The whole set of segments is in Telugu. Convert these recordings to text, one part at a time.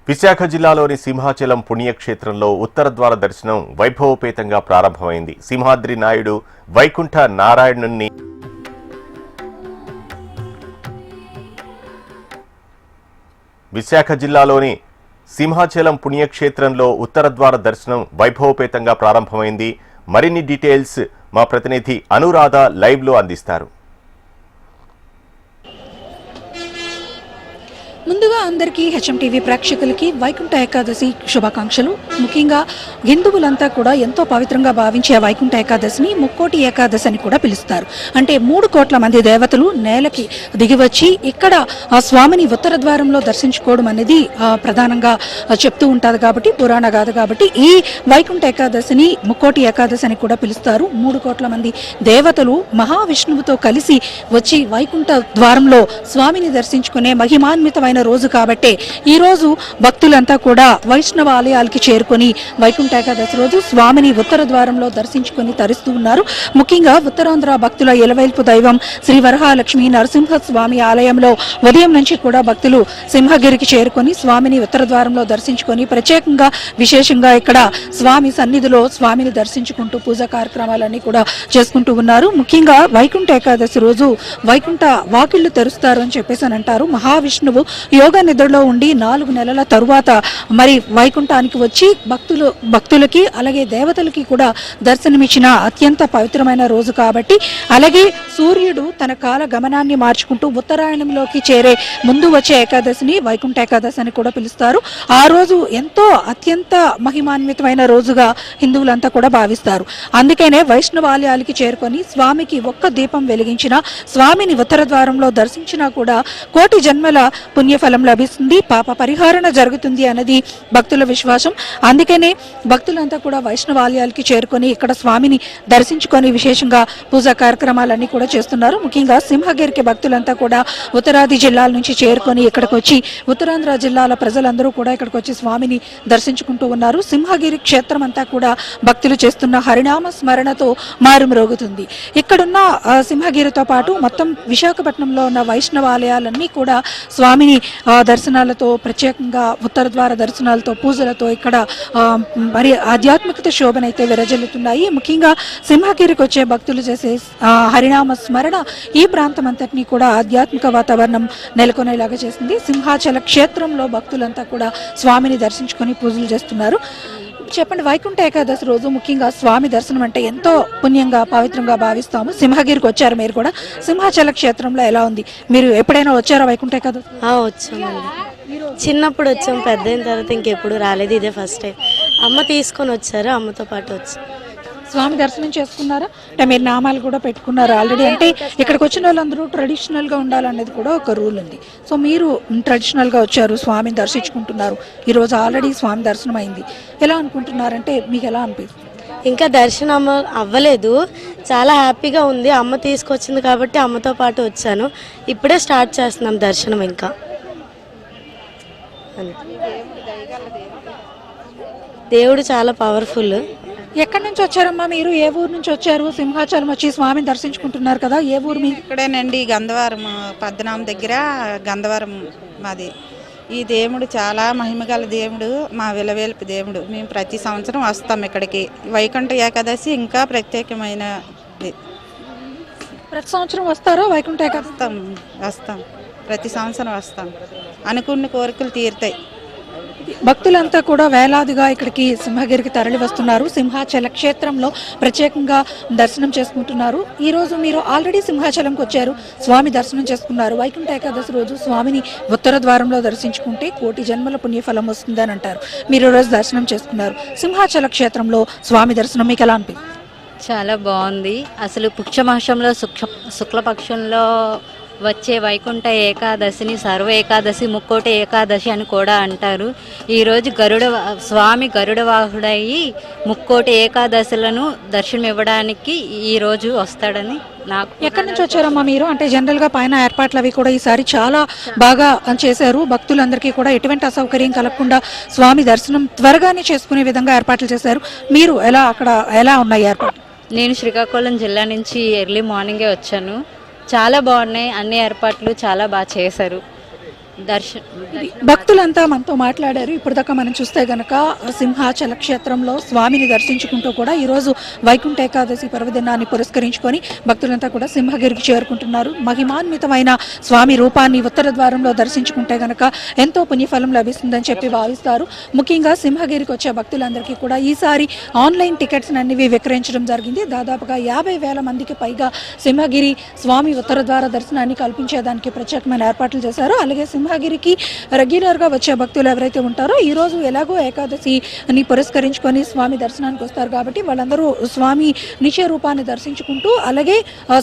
విశాఖ జిల్లాలోని సింహాచలం పుణ్యక్షేత్రంలో ఉత్తర ద్వార దర్శనం వైభవోపేతంగా ప్రారంభమైంది. సింహాద్రి నాయుడు వైకుంఠ నారాయణుని విశాఖ జిల్లాలోని సింహాచలం పుణ్యక్షేత్రంలో ఉత్తర ద్వార దర్శనం వైభవోపేతంగా ప్రారంభమైంది. మరిన్ని డీటెయిల్స్ మా ప్రతినిధి అనురాధ లైవ్ లో అందిస్తారు. ముందుగా అందరికీ హెచ్ఎం టీవీ ప్రేక్షకులకి వైకుంఠ ఏకాదశి శుభాకాంక్షలు. ముఖ్యంగా హిందువులంతా కూడా ఎంతో పవిత్రంగా భావించే వైకుంఠ ఏకాదశిని ముక్కోటి ఏకాదశి అని కూడా పిలుస్తారు. అంటే 3 కోట్ల మంది దేవతలు నేలకి దిగివచ్చి ఇక్కడ ఆ స్వామిని ఉత్తర ద్వారంలో దర్శించుకోవడం అనేది ప్రధానంగా చెప్తూ ఉంటుంది కాబట్టి, పురాణ గాథ కాబట్టి ఈ వైకుంఠ ఏకాదశిని ముక్కోటి ఏకాదశి అని కూడా పిలుస్తారు. 3 కోట్ల మంది దేవతలు మహావిష్ణువుతో కలిసి వచ్చి వైకుంఠ ద్వారంలో స్వామిని దర్శించుకునే మహిమాన్వితమైన రోజు కాబట్టి ఈ రోజు భక్తులంతా కూడా వైష్ణవ ఆలయాలకి చేరుకొని వైకుంఠ ఏకాదశి రోజు స్వామిని ఉత్తర ద్వారంలో దర్శించుకొని తరిస్తూ ఉన్నారు. ముఖ్యంగా ఉత్తరాంధ్ర భక్తుల ఎలవైల్పు దైవం శ్రీ వరహాలక్ష్మి నరసింహస్వామి ఆలయంలో ఉదయం నుంచి కూడా భక్తులు సింహగిరికి చేరుకొని స్వామిని ఉత్తర ద్వారంలో దర్శించుకొని ప్రత్యేకంగా విశేషంగా ఇక్కడ స్వామి సన్నిధిలో స్వామిని దర్శించుకుంటూ పూజా కార్యక్రమాలన్నీ కూడా చేసుకుంటూ ఉన్నారు. ముఖ్యంగా వైకుంఠ ఏకాదశి రోజు వైకుంఠ వాకిళ్లు తెరుస్తారు అని చెప్పేసి అని అంటారు. మహావిష్ణువు యోగ నిద్రలో ఉండి 4 నెలల తరువాత మరి వైకుంఠానికి వచ్చి భక్తులకి అలాగే దేవతలకి కూడా దర్శనమిచ్చిన అత్యంత పవిత్రమైన రోజు కాబట్టి, అలాగే సూర్యుడు తన కాల గమనాన్ని మార్చుకుంటూ ఉత్తరాయణంలోకి చేరే ముందు వచ్చే ఏకాదశిని వైకుంఠ ఏకాదశి అని కూడా పిలుస్తారు. ఆ రోజు ఎంతో అత్యంత మహిమాన్వితమైన రోజుగా హిందువులంతా కూడా భావిస్తారు. అందుకనే వైష్ణవాలయాలకి చేరుకొని స్వామికి ఒక్క దీపం వెలిగించిన స్వామిని ఉత్తర ద్వారంలో దర్శించినా కూడా కోటి జన్మల పుణ్యఫలం లభిస్తుంది, పాప పరిహారణ జరుగుతుంది అన్నది భక్తుల విశ్వాసం. అందుకనే భక్తులంతా కూడా వైష్ణవాలయాలకి చేరుకొని ఇక్కడ స్వామిని దర్శించుకొని విశేషంగా పూజా కార్యక్రమాలన్నీ కూడా చేస్తున్నారు. ముఖ్యంగా సింహగిరికి భక్తులంతా కూడా ఉత్తరాది జిల్లాల నుంచి చేరుకొని ఇక్కడికి వచ్చి ఉత్తరాంధ్ర జిల్లాల ప్రజలందరూ కూడా ఇక్కడికి వచ్చి స్వామిని దర్శించుకుంటూ ఉన్నారు. సింహగిరి క్షేత్రం అంతా కూడా భక్తులు చేస్తున్న హరినామ స్మరణతో మారుమ్రోగుతుంది. ఇక్కడున్న సింహగిరితో పాటు మొత్తం విశాఖపట్నంలో ఉన్న వైష్ణవాలయాలన్నీ కూడా స్వామిని దర్శనాలతో ప్రత్యేకంగా ఉత్తర ద్వార దర్శనాలతో పూజలతో ఇక్కడ మరి ఆధ్యాత్మికత శోభనైతే విరజల్లుతున్నాయి. ముఖ్యంగా సింహగిరికి వచ్చే భక్తులు చేసే హరినామ స్మరణ ఈ ప్రాంతం అంతటినీ కూడా ఆధ్యాత్మిక వాతావరణం నెలకొనేలాగా చేసింది. సింహాచల క్షేత్రంలో భక్తులంతా కూడా స్వామిని దర్శించుకొని పూజలు చేస్తున్నారు. చెప్పండి, వైకుంఠ ఏకాదశి రోజు ముఖ్యంగా స్వామి దర్శనం అంటే ఎంతో పుణ్యంగా పవిత్రంగా భావిస్తాము. సింహగిరికి వచ్చారు మీరు కూడా, సింహాచల క్షేత్రంలో ఎలా ఉంది? మీరు ఎప్పుడైనా వచ్చారా వైకుంఠ ఏకాదశి? వచ్చామండి, చిన్నప్పుడు వచ్చాము, పెద్ద అయిన తర్వాత ఇంకెప్పుడు రాలేదు, ఇదే ఫస్ట్ టైం. అమ్మ తీసుకొని వచ్చారు, అమ్మతో పాటు వచ్చి స్వామి దర్శనం చేసుకున్నారా? అంటే మీరు నామాలు కూడా పెట్టుకున్నారు ఆల్రెడీ. అంటే ఇక్కడికి వచ్చిన వాళ్ళందరూ ట్రెడిషనల్గా ఉండాలనేది కూడా ఒక రూల్ ఉంది. సో మీరు ట్రెడిషనల్గా వచ్చారు, స్వామిని దర్శించుకుంటున్నారు. ఈరోజు ఆల్రెడీ స్వామి దర్శనం అయింది. ఎలా అనుకుంటున్నారంటే మీకు ఎలా అనిపిస్తుంది? ఇంకా దర్శనం అవ్వలేదు, చాలా హ్యాపీగా ఉంది. అమ్మ తీసుకొచ్చింది కాబట్టి అమ్మతో పాటు వచ్చాను. ఇప్పుడే స్టార్ట్ చేస్తున్నాం దర్శనం. ఇంకా దేవుడు చాలా పవర్ఫుల్. ఎక్కడి నుంచి వచ్చారమ్మా మీరు? ఏ ఊరు నుంచి వచ్చారు? సింహాచలం వచ్చి స్వామిని దర్శించుకుంటున్నారు కదా, ఏ ఊరు మీ? ఇక్కడేనండి, గంధవరం, పద్మనాభం దగ్గర గంధవరం మాది. ఈ దేవుడు చాలా మహిమగల దేవుడు, మా విలవేల్పు దేవుడు. మేము ప్రతి సంవత్సరం వస్తాం ఇక్కడికి. వైకుంఠ ఏకాదశి ఇంకా ప్రత్యేకమైనది. ప్రతి సంవత్సరం వస్తారా వైకుంఠ ఏకాదశి? వస్తాం, ప్రతి సంవత్సరం వస్తాం. అనుకున్న కోరికలు తీరుతాయి. భక్తులంతా కూడా వేలాదిగా ఇక్కడికి సింహగిరికి తరలి వస్తున్నారు. సింహాచల క్షేత్రంలో ప్రత్యేకంగా దర్శనం చేసుకుంటున్నారు. ఈ రోజు మీరు ఆల్రెడీ సింహాచలంకి వచ్చారు, స్వామి దర్శనం చేసుకున్నారు. వైకుంఠ ఏకాదశి రోజు స్వామిని ఉత్తర ద్వారంలో దర్శించుకుంటే కోటి జన్మల పుణ్యఫలం వస్తుందని అంటారు. మీరు రోజు దర్శనం చేసుకున్నారు. సింహాచల క్షేత్రంలో స్వామి దర్శనం మీకు ఎలా అనిపించింది? చాలా బాగుంది. అసలు పుక్షమాసంలో శుక్లపక్షంలో వచ్చే వైకుంఠ ఏకాదశిని సర్వ ఏకాదశి, ముక్కోటి ఏకాదశి అని కూడా అంటారు. ఈరోజు స్వామి గరుడ వాహుడయ్యి ముక్కోటి ఏకాదశులను దర్శనం ఇవ్వడానికి ఈరోజు వస్తాడని నాకు. ఎక్కడి నుంచి వచ్చారమ్మా మీరు? అంటే జనరల్గా పైన ఏర్పాట్లు అవి కూడా ఈసారి చాలా బాగా చేశారు. భక్తులందరికీ కూడా ఎటువంటి అసౌకర్యం కలగకుండా స్వామి దర్శనం త్వరగానే చేసుకునే విధంగా ఏర్పాట్లు చేశారు. మీరు ఎలా ఉన్నాయి ఏర్పాట్లు? నేను శ్రీకాకుళం జిల్లా నుంచి ఎర్లీ మార్నింగే వచ్చాను. చాలా బాగున్నాయి, అన్ని ఏర్పాట్లు చాలా బాగా చేశారు. భక్తులంతా మనతో మాట్లాడారు. ఇప్పటిదాకా మనం చూస్తే గనక సింహాచల క్షేత్రంలో స్వామిని దర్శించుకుంటూ కూడా ఈరోజు వైకుంఠ ఏకాదశి పర్వదినాన్ని పురస్కరించుకొని భక్తులంతా కూడా సింహగిరికి చేరుకుంటున్నారు. మహిమాన్వితమైన స్వామి రూపాన్ని ఉత్తర ద్వారంలో దర్శించుకుంటే గనక ఎంతో పుణ్యఫలం లభిస్తుందని చెప్పి భావిస్తారు. ముఖ్యంగా సింహగిరికి వచ్చే భక్తులందరికీ కూడా ఈసారి ఆన్లైన్ టికెట్స్ అన్నివి విక్రయించడం జరిగింది. దాదాపుగా 50,000 మందికి పైగా సింహగిరి స్వామి ఉత్తర ద్వార దర్శనాన్ని కల్పించేదానికి ప్రత్యేకమైన ఏర్పాట్లు చేశారు. అలాగే సింహగిరికి రెగ్యులర్గా వచ్చే భక్తులు ఎవరైతే ఉంటారో ఈరోజు ఎలాగో ఏకాదశిని పురస్కరించుకొని స్వామి దర్శనానికి వస్తారు కాబట్టి వాళ్ళందరూ స్వామి నిత్య రూపాన్ని దర్శించుకుంటూ అలాగే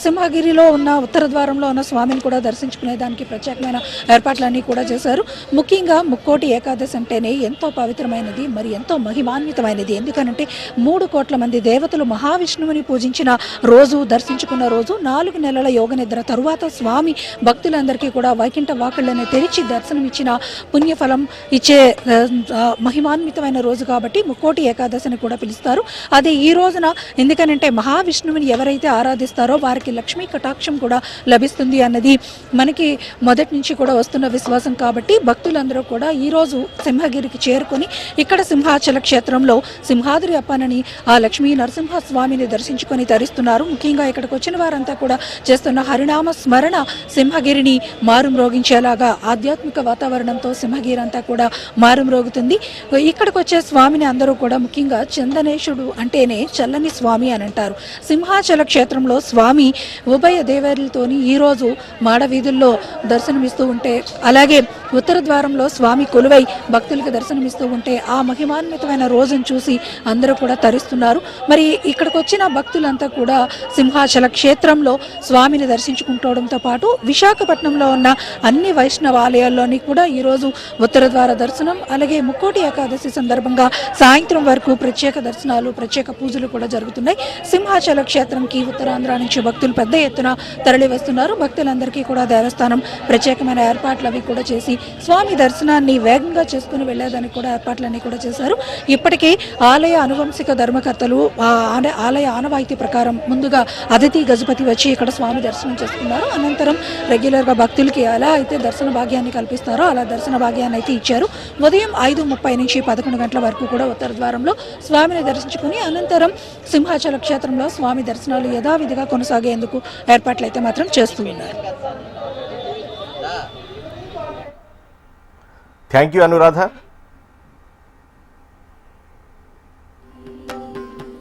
సింహగిరిలో ఉన్న ఉత్తర ద్వారంలో ఉన్న స్వామిని కూడా దర్శించుకునే దానికి ప్రత్యేకమైన ఏర్పాట్లన్నీ కూడా చేశారు. ముఖ్యంగా ముక్కోటి ఏకాదశి అంటేనే ఎంతో పవిత్రమైనది, మరి ఎంతో మహిమాన్వితమైనది. ఎందుకనంటే 3 కోట్ల మంది దేవతలు మహావిష్ణువుని పూజించిన రోజు, దర్శించుకున్న రోజు, 4 నెలల యోగ నిద్ర తరువాత స్వామి భక్తులందరికీ కూడా వైకుంఠ వాకిళ్లను తెరిచి దర్శనమిచ్చిన పుణ్యఫలం ఇచ్చే మహిమాన్వితమైన రోజు కాబట్టి ముక్కోటి ఏకాదశిని కూడా పిలుస్తారు. అదే ఈ రోజున ఎందుకనంటే మహావిష్ణువుని ఎవరైతే ఆరాధిస్తారో వారికి లక్ష్మీ కటాక్షం కూడా లభిస్తుంది అన్నది మనకి మొదటి నుంచి కూడా వస్తున్న విశ్వాసం కాబట్టి భక్తులందరూ కూడా ఈరోజు సింహగిరికి చేరుకొని ఇక్కడ సింహాచల క్షేత్రంలో సింహాద్రి అప్పనని ఆ లక్ష్మీ నరసింహస్వామిని దర్శించుకొని తరిస్తున్నారు. ముఖ్యంగా ఇక్కడికి వచ్చిన వారంతా కూడా చేస్తున్న హరినామ స్మరణ సింహగిరిని మారుమ్రోగించేలాగా ఆధ్యాత్మిక వాతావరణంతో సింహగిరి అంతా కూడా మారుమ్రోగుతుంది. ఇక్కడికి వచ్చే స్వామిని అందరూ కూడా ముఖ్యంగా చందనేశుడు అంటేనే చల్లని స్వామి అని అంటారు. సింహాచల క్షేత్రంలో స్వామి ఉభయ దేవేరులతోని ఈరోజు మాడవీధుల్లో దర్శనమిస్తూ ఉంటే, అలాగే ఉత్తర ద్వారంలో స్వామి కొలువై భక్తులకు దర్శనమిస్తూ ఉంటే ఆ మహిమాన్వితమైన రోజును చూసి అందరూ కూడా తరిస్తున్నారు. మరి ఇక్కడికి వచ్చిన భక్తులంతా కూడా సింహాచల క్షేత్రంలో స్వామిని దర్శించుకుంటడంతో పాటు విశాఖపట్నంలో ఉన్న అన్ని వైష్ణవ ఆలయాల్లోని కూడా ఈరోజు ఉత్తర ద్వార దర్శనం, అలాగే ముక్కోటి ఏకాదశి సందర్భంగా సాయంత్రం వరకు ప్రత్యేక దర్శనాలు, ప్రత్యేక పూజలు కూడా జరుగుతున్నాయి. సింహాచల క్షేత్రంకి ఉత్తరాంధ్ర నుంచి భక్తులు పెద్ద ఎత్తున తరలి వస్తున్నారు. భక్తులందరికీ కూడా దేవస్థానం ప్రత్యేకమైన ఏర్పాట్లు అవి కూడా చేసి స్వామి దర్శనాన్ని వేగంగా చేసుకుని వెళ్లేదానికి కూడా ఏర్పాట్లన్నీ కూడా చేశారు. ఇప్పటికే ఆలయ అనువంశిక ధర్మకర్తలు ఆలయ ఆనవాయితీ ప్రకారం ముందుగా అతిథి గజపతి వచ్చి ఇక్కడ స్వామి దర్శనం చేసుకున్నారు. అనంతరం రెగ్యులర్గా భక్తులకి ఎలా అయితే దర్శన భాగ్యాన్ని కల్పిస్తారో అలా దర్శన భాగ్యాన్ని అయితే ఇచ్చారు. ఉదయం 5:30 నుంచి 11 గంటల వరకు కూడా ఉత్తర ద్వారంలో స్వామిని దర్శించుకుని అనంతరం సింహాచల క్షేత్రంలో స్వామి దర్శనాలు యథావిధిగా కొనసాగేందుకు ఏర్పాట్లు అయితే మాత్రం చేస్తూ ఉన్నారు. Thank you Anuradha.